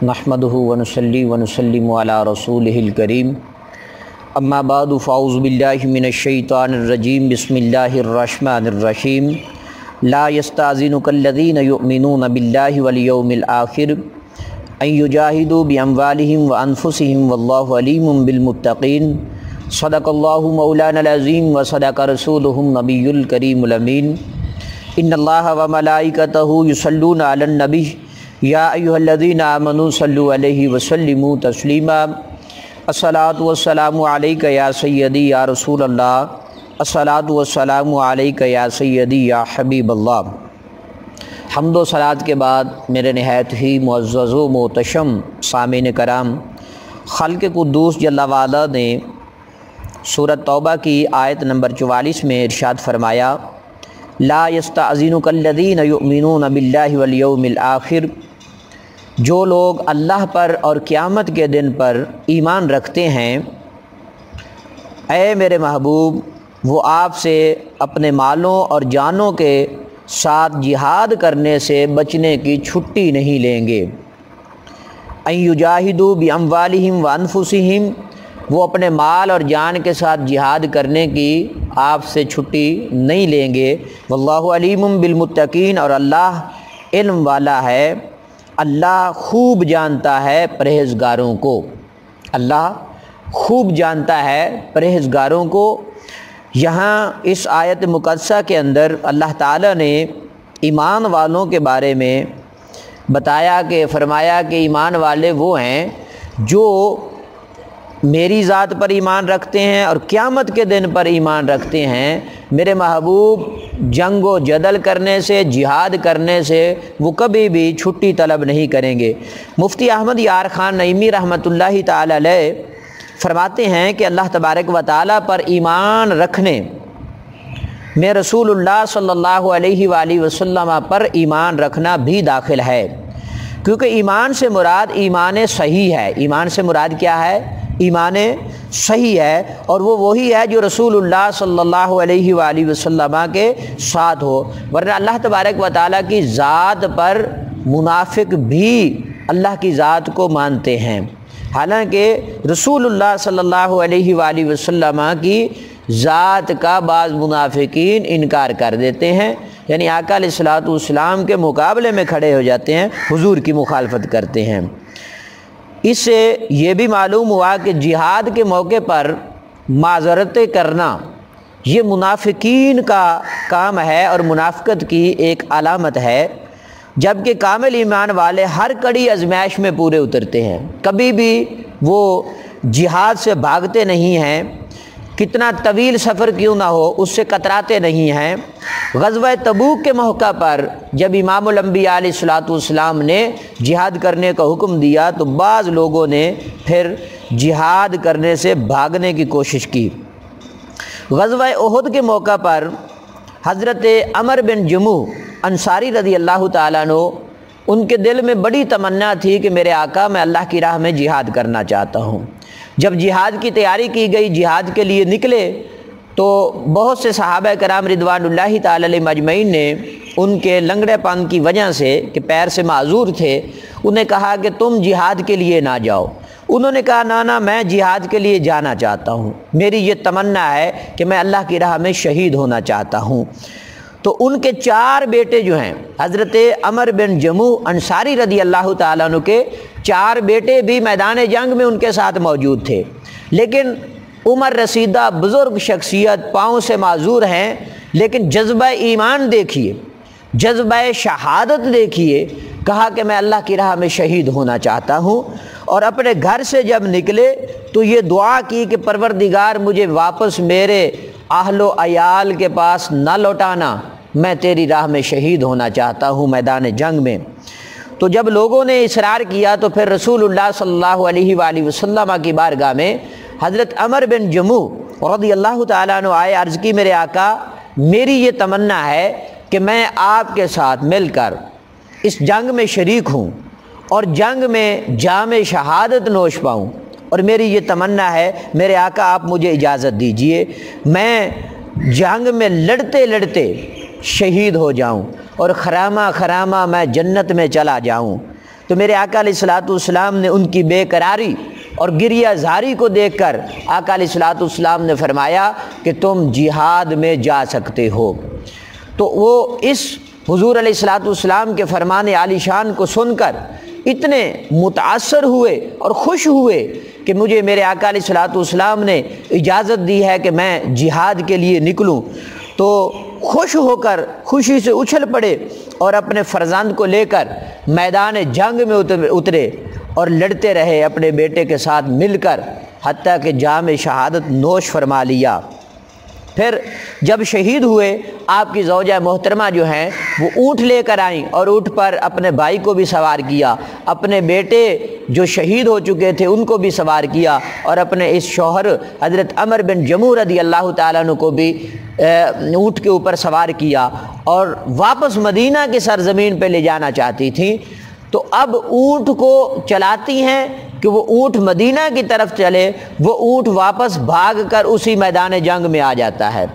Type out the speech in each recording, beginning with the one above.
نحمدہ ونصلی ونسلم علی رسولہ الکریم اما بعد فاعوذ باللہ من الشیطان الرجیم بسم اللہ الرحمن الرحیم لا یستأذنک الذین یؤمنون باللہ والیوم الآخر ان یجاہدوا باموالہم وانفسہم واللہ علیم بالمتقین صدق اللہ مولانا العظیم وصدق رسولہ النبی الکریم الامین ان اللہ وملائکتہ یصلون علی النبی یا ایھا الذین آمنوا صلوا علیہ وسلموا تسلیما الصلاۃ والسلام علیک یا سیدی یا رسول اللہ الصلاۃ والسلام علیک یا سیدی یا حبیب اللہ۔ حمد و صلوات کے بعد میرے نہایت ہی معزز و محتشم سامعین کرام، خالق قدوس جل وعلا نے سورۃ توبہ کی آیت نمبر 44 میں ارشاد فرمایا لا یستأذنک الذین یؤمنون باللہ والیوم الآخر، جو لوگ اللہ پر اور قیامت کے دن پر ایمان رکھتے ہیں، اے میرے محبوب وہ آپ سے اپنے مالوں اور جانوں کے ساتھ جہاد کرنے سے بچنے کی چھٹی نہیں لیں گے۔ ان یجاہدوا باموالہم وانفسہم، وہ اپنے مال اور جان کے ساتھ جہاد کرنے کی آپ سے چھٹی نہیں لیں گے۔ واللہ علیم بالمتقین، اور اللہ علم والا ہے، اللہ خوب جانتا ہے پرہیزگاروں کو، اللہ خوب جانتا ہے پرہیزگاروں کو۔ یہاں اس آیت مقدسہ کے اندر اللہ تعالیٰ نے ایمان والوں کے بارے میں بتایا کہ فرمایا کہ ایمان والے وہ ہیں جو میری ذات پر ایمان رکھتے ہیں اور قیامت کے دن پر ایمان رکھتے ہیں۔ میرے محبوب جنگ و جدل کرنے سے، جہاد کرنے سے وہ کبھی بھی چھٹی طلب نہیں کریں گے۔ مفتی احمد یار خان نعیمی رحمۃ اللہ تعالی علیہ فرماتے ہیں کہ اللہ تبارک و تعالیٰ پر ایمان رکھنے میں رسول اللہ صلی اللہ علیہ وآلہ وسلم پر ایمان رکھنا بھی داخل ہے، کیونکہ ایمان سے مراد ایمان صحیح ہے۔ ایمان سے مراد کیا ہے؟ ایمان صحیح ہے، اور وہ وہی ہے جو رسول اللہ صلی اللہ علیہ وآلہ وسلم کے ساتھ ہو، ورنہ اللہ تبارک و تعالیٰ کی ذات پر منافق بھی اللہ کی ذات کو مانتے ہیں، حالانکہ رسول اللہ صلی اللہ علیہ وآلہ وسلم کی ذات کا بعض منافقین انکار کر دیتے ہیں، یعنی آقا علیہ الصلوۃ والسلام کے مقابلے میں کھڑے ہو جاتے ہیں، حضور کی مخالفت کرتے ہیں۔ اس سے یہ بھی معلوم ہوا کہ جہاد کے موقع پر معذرتیں کرنا یہ منافقین کا کام ہے اور منافقت کی ایک علامت ہے، جبکہ کامل ایمان والے ہر کڑی آزمائش میں پورے اترتے ہیں، کبھی بھی وہ جہاد سے بھاگتے نہیں ہیں، کتنا طویل سفر کیوں نہ ہو اس سے کتراتے نہیں ہیں۔ غزوہ تبوک کے موقع پر جب امام الانبیاء علیہ الصلوۃ والسلام نے جہاد کرنے کا حکم دیا تو بعض لوگوں نے پھر جہاد کرنے سے بھاگنے کی کوشش کی۔ غزوہ احد کے موقع پر حضرت عمر بن جموح انصاری رضی اللہ تعالیٰ عنہ، ان کے دل میں بڑی تمنا تھی کہ میرے آقا میں اللہ کی راہ میں جہاد کرنا چاہتا ہوں۔ جب جہاد کی تیاری کی گئی، جہاد کے لیے نکلے، تو بہت سے صحابہ کرام رضوان اللہ تعالی علیہم اجمعین نے ان کے لنگڑے پن کی وجہ سے کہ پیر سے معذور تھے، انہیں کہا کہ تم جہاد کے لیے نہ جاؤ۔ انہوں نے کہا نہ میں جہاد کے لیے جانا چاہتا ہوں، میری یہ تمنا ہے کہ میں اللہ کی راہ میں شہید ہونا چاہتا ہوں۔ تو ان کے 4 بیٹے جو ہیں، حضرت عمر بن جموح انصاری رضی اللہ تعالیٰ عنہ کے 4 بیٹے بھی میدان جنگ میں ان کے ساتھ موجود تھے، لیکن عمر رسیدہ بزرگ شخصیت، پاؤں سے معذور ہیں، لیکن جذبہ ایمان دیکھیے، جذبہ شہادت دیکھیے، کہا کہ میں اللہ کی راہ میں شہید ہونا چاہتا ہوں۔ اور اپنے گھر سے جب نکلے تو یہ دعا کی کہ پروردگار مجھے واپس میرے اہل و عیال کے پاس نہ لوٹانا، میں تیری راہ میں شہید ہونا چاہتا ہوں میدان جنگ میں۔ تو جب لوگوں نے اصرار کیا تو پھر رسول اللہ صلی اللہ علیہ وآلہ وسلم کی بارگاہ میں حضرت عمر بن جموح رضی اللہ تعالیٰ عنہ آئے، عرض کی میرے آقا میری یہ تمنا ہے کہ میں آپ کے ساتھ مل کر اس جنگ میں شریک ہوں اور جنگ میں جام شہادت نوش پاؤں، اور میری یہ تمنا ہے میرے آقا آپ مجھے اجازت دیجئے میں جنگ میں لڑتے لڑتے شہید ہو جاؤں اور خرامہ خرامہ میں جنت میں چلا جاؤں۔ تو میرے آقا علیہ الصلوۃ والسلام نے ان کی بے قراری اور گریہ زاری کو دیکھ کر آقا علیہ الصلوۃ والسلام نے فرمایا کہ تم جہاد میں جا سکتے ہو۔ تو وہ اس حضور علیہ الصلوۃ والسلام کے فرمان عالی شان کو سن کر اتنے متاثر ہوئے اور خوش ہوئے کہ مجھے میرے آقا علیہ الصلوۃ والسلام نے اجازت دی ہے کہ میں جہاد کے لیے نکلوں۔ تو خوش ہو کر خوشی سے اچھل پڑے اور اپنے فرزند کو لے کر میدان جنگ میں اترے اور لڑتے رہے اپنے بیٹے کے ساتھ مل کر، حتیٰ کہ جام شہادت نوش فرما لیا۔ پھر جب شہید ہوئے آپ کی زوجہ محترمہ جو ہیں وہ اونٹ لے کر آئیں اور اونٹ پر اپنے بھائی کو بھی سوار کیا، اپنے بیٹے جو شہید ہو چکے تھے ان کو بھی سوار کیا، اور اپنے اس شوہر حضرت عمر بن جموح رضی اللہ تعالیٰ عنہ کو بھی اونٹ کے اوپر سوار کیا اور واپس مدینہ کی سرزمین پہ لے جانا چاہتی تھیں۔ تو اب اونٹ کو چلاتی ہیں کہ وہ اونٹ مدینہ کی طرف چلے، وہ اونٹ واپس بھاگ کر اسی میدان جنگ میں آ جاتا ہے،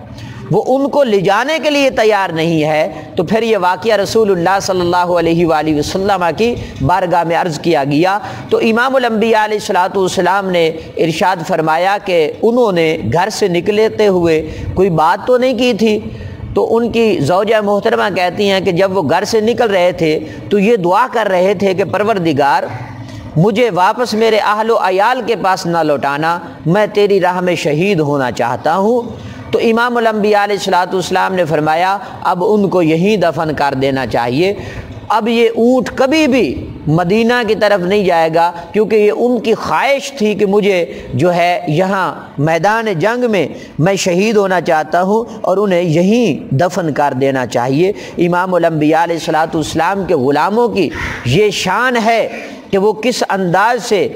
وہ ان کو لے جانے کے لیے تیار نہیں ہے۔ تو پھر یہ واقعہ رسول اللہ صلی اللہ علیہ وآلہ وسلم کی بارگاہ میں عرض کیا گیا، تو امام الانبیاء علیہ الصلوۃ والسلام نے ارشاد فرمایا کہ انہوں نے گھر سے نکلتے ہوئے کوئی بات تو نہیں کی تھی؟ تو ان کی زوجہ محترمہ کہتی ہیں کہ جب وہ گھر سے نکل رہے تھے تو یہ دعا کر رہے تھے کہ پروردگار مجھے واپس میرے اہل و عیال کے پاس نہ لوٹانا، میں تیری راہ میں شہید ہونا چاہتا ہوں۔ تو امام الانبیاء علیہ الصلوۃ والسلام نے فرمایا اب ان کو یہیں دفن کر دینا چاہیے، اب یہ اونٹ کبھی بھی مدینہ کی طرف نہیں جائے گا، کیونکہ یہ ان کی خواہش تھی کہ مجھے جو ہے یہاں میدان جنگ میں شہید ہونا چاہتا ہوں اور انہیں یہیں دفن کر دینا چاہیے۔ امام الانبیاء علیہ الصلوۃ والسلام کے غلاموں کی یہ شان ہے کہ وہ کس انداز سے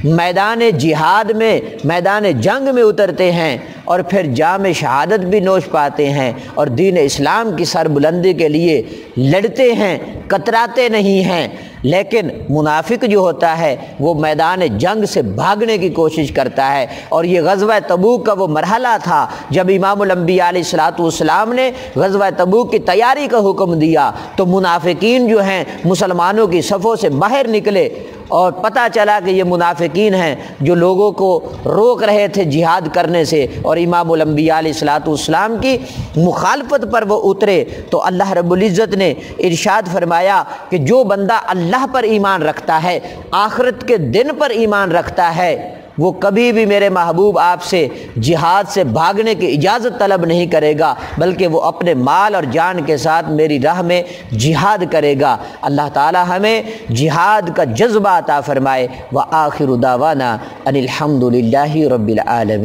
میدان جہاد میں میدان جنگ میں اترتے ہیں اور پھر جام شہادت بھی نوش پاتے ہیں اور دین اسلام کی سربلندی کے لیے لڑتے ہیں، کتراتے نہیں ہیں۔ لیکن منافق جو ہوتا ہے وہ میدان جنگ سے بھاگنے کی کوشش کرتا ہے، اور یہ غزوہ تبوک کا وہ مرحلہ تھا جب امام الانبیاء علیہ الصلوۃ والسلام نے غزوہ تبوک کی تیاری کا حکم دیا تو منافقین جو ہیں مسلمانوں کی صفوں سے باہر نکلے، اور پتہ چلا کہ یہ منافقین ہیں جو لوگوں کو روک رہے تھے جہاد کرنے سے، اور امام الانبیاء علیہ الصلوۃ والسلام کی مخالفت پر وہ اترے۔ تو اللہ رب العزت نے ارشاد فرمایا کہ جو بندہ اللہ پر ایمان رکھتا ہے، آخرت کے دن پر ایمان رکھتا ہے، وہ کبھی بھی میرے محبوب آپ سے جہاد سے بھاگنے کی اجازت طلب نہیں کرے گا، بلکہ وہ اپنے مال اور جان کے ساتھ میری راہ میں جہاد کرے گا۔ اللہ تعالی ہمیں جہاد کا جذبہ عطا فرمائے۔ وآخر دعوانا ان الحمد للہ رب العالمین۔